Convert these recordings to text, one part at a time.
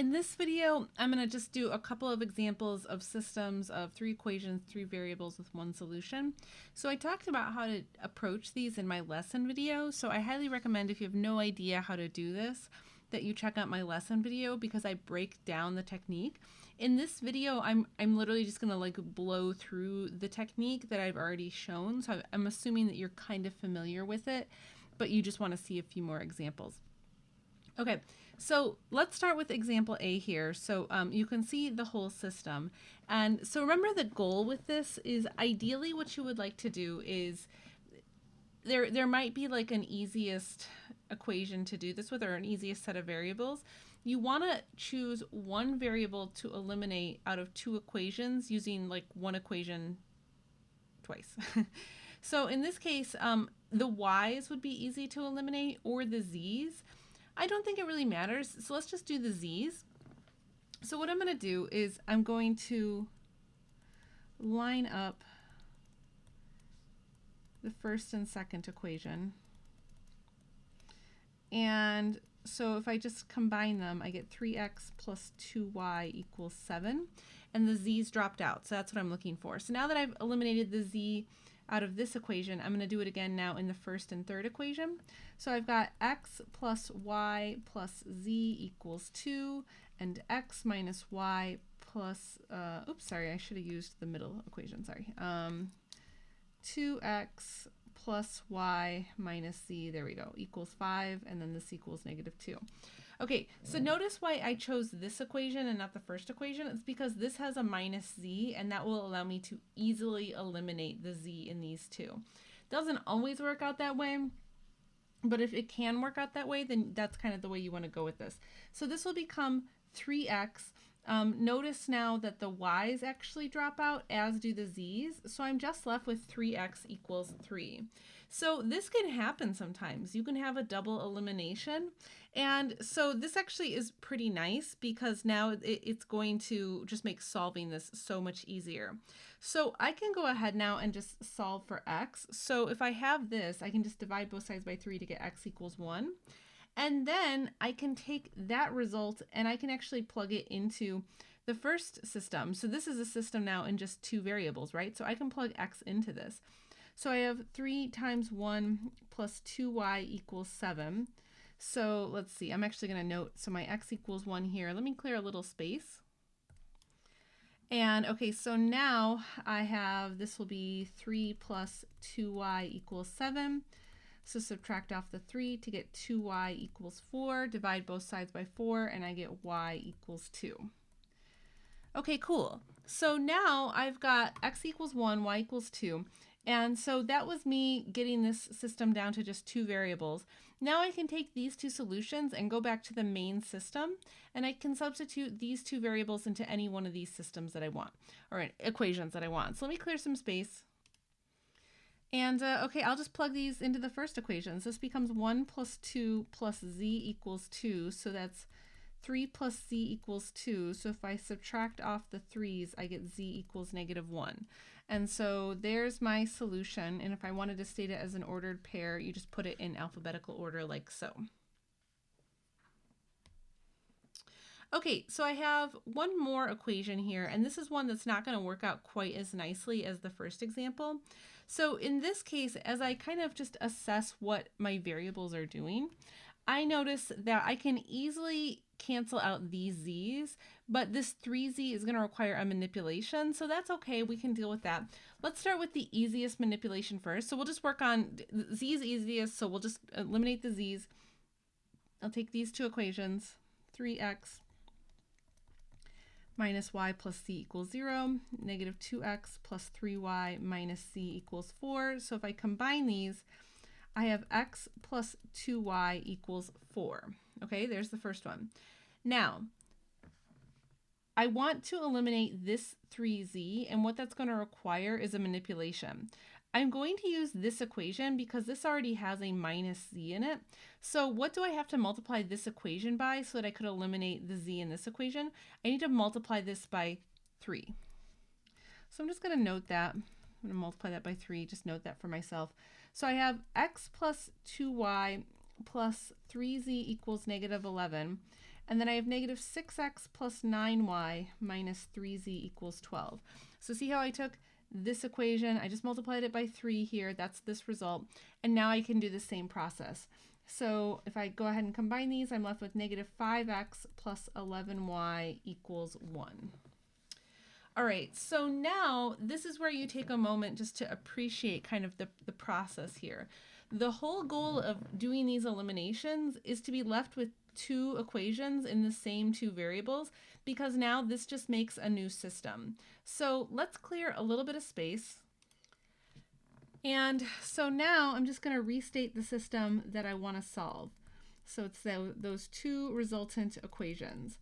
In this video, I'm going to just do a couple of examples of systems of 3 equations, 3 variables with 1 solution. So I talked about how to approach these in my lesson video, so I highly recommend if you have no idea how to do this, that you check out my lesson video because I break down the technique. In this video, I'm literally just going to blow through the technique that I've already shown, so I'm assuming that you're kind of familiar with it, but you just want to see a few more examples. Okay, so let's start with example A here. So you can see the whole system. And so remember, the goal with this is ideally what you would like to do is there might be like an easiest equation to do this with, or an easiest set of variables. You want to choose one variable to eliminate out of 2 equations using like one equation twice. So in this case, the y's would be easy to eliminate, or the z's. I don't think it really matters, so let's just do the z's. So what I'm going to do is I'm going to line up the first and second equation. And so if I just combine them, I get 3x plus 2y equals 7. And the z's dropped out, so that's what I'm looking for. So now that I've eliminated the z out of this equation, I'm going to do it again now in the first and third equation. So I've got x plus y plus z equals 2, and x minus y plus, oops, sorry, I should have used the middle equation, sorry. 2x plus y minus z, there we go, equals 5, and then this equals -2. Okay, so notice why I chose this equation and not the first equation. It's because this has a minus z, and that will allow me to easily eliminate the z in these two. Doesn't always work out that way, but if it can work out that way, then that's kind of the way you want to go with this. So this will become 3x. Notice now that the y's actually drop out, as do the z's, so I'm just left with 3x equals 3. So this can happen sometimes. You can have a double elimination, and so this actually is pretty nice because now it's going to just make solving this so much easier. So I can go ahead now and just solve for x. So if I have this, I can just divide both sides by 3 to get x equals 1. And then I can take that result and I can actually plug it into the first system. So this is a system now in just 2 variables, right? So I can plug x into this. So I have 3 times 1 plus 2y equals 7. So let's see, I'm actually going to note, so my x equals 1 here. Let me clear a little space. And okay, so now I have, this will be 3 plus 2y equals 7. So subtract off the 3 to get 2y equals 4, divide both sides by 4, and I get y equals 2. Okay, cool. So now I've got x equals 1, y equals 2. And so that was me getting this system down to just 2 variables. Now I can take these 2 solutions and go back to the main system, and I can substitute these 2 variables into any one of these systems that I want, or equations that I want. So let me clear some space. And okay, I'll just plug these into the first equation. So this becomes 1 plus 2 plus z equals 2. So that's 3 plus z equals 2. So if I subtract off the 3's, I get z equals -1. And so there's my solution. And if I wanted to state it as an ordered pair, you just put it in alphabetical order like so. Okay, so I have one more equation here, and this is one that's not going to work out quite as nicely as the first example. So in this case, as I kind of just assess what my variables are doing, I notice that I can easily cancel out these z's, but this 3z is going to require a manipulation, so that's okay, we can deal with that. Let's start with the easiest manipulation first. So we'll just work on z's easiest, so we'll just eliminate the z's. I'll take these 2 equations, 3x minus y plus c equals 0, -2x plus 3y minus c equals 4. So if I combine these, I have x plus 2y equals 4. Okay, there's the first one. Now, I want to eliminate this 3z, and what that's going to require is a manipulation. I'm going to use this equation because this already has a minus z in it. So what do I have to multiply this equation by so that I could eliminate the z in this equation? I need to multiply this by 3. So I'm just going to note that. I'm going to multiply that by 3. Just note that for myself. So I have x plus 2y plus 3z equals -11. And then I have negative 6x plus 9y minus 3z equals 12. So see how I took this equation, I just multiplied it by 3 here, that's this result, and now I can do the same process. So if I go ahead and combine these, I'm left with negative 5x plus 11y equals 1. All right, so now this is where you take a moment just to appreciate kind of the process here. The whole goal of doing these eliminations is to be left with two equations in the same two variables, because now this just makes a new system. So let's clear a little bit of space. And so now I'm just going to restate the system that I want to solve. So it's those two resultant equations.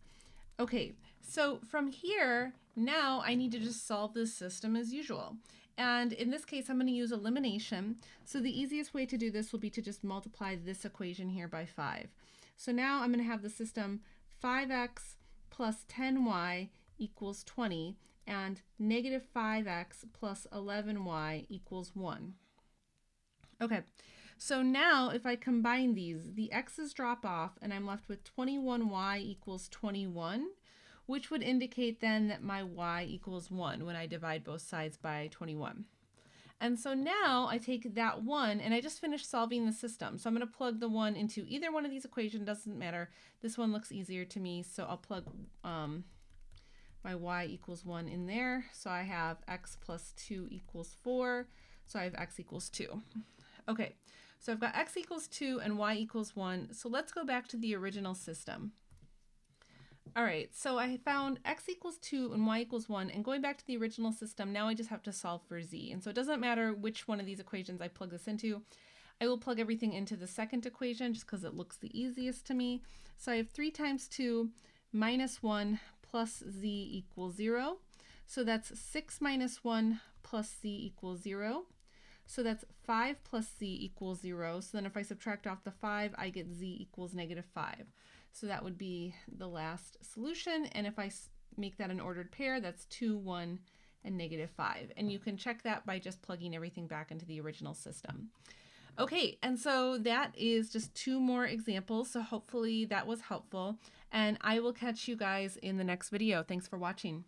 Okay, so from here, now I need to just solve this system as usual. And in this case, I'm going to use elimination. So the easiest way to do this will be to just multiply this equation here by 5. So now I'm going to have the system 5x plus 10y equals 20 and negative 5x plus 11y equals 1. Okay, so now if I combine these, the x's drop off and I'm left with 21y equals 21, which would indicate then that my y equals 1 when I divide both sides by 21. And so now I take that 1 and I just finished solving the system. So I'm going to plug the 1 into either one of these equations, doesn't matter. This one looks easier to me, so I'll plug my y equals 1 in there. So I have x plus 2 equals 4, so I have x equals 2. Okay, so I've got x equals 2 and y equals 1, so let's go back to the original system. All right, so I found x equals 2 and y equals 1, and going back to the original system, now I just have to solve for z. And so it doesn't matter which one of these equations I plug this into. I will plug everything into the second equation just because it looks the easiest to me. So I have 3 times 2 minus 1 plus z equals 0. So that's 6 minus 1 plus z equals 0. So that's 5 plus z equals 0. So then if I subtract off the 5, I get z equals negative 5. So that would be the last solution. And if I make that an ordered pair, that's 2, 1, and negative 5. And you can check that by just plugging everything back into the original system. Okay, and so that is just 2 more examples. So hopefully that was helpful. And I will catch you guys in the next video. Thanks for watching.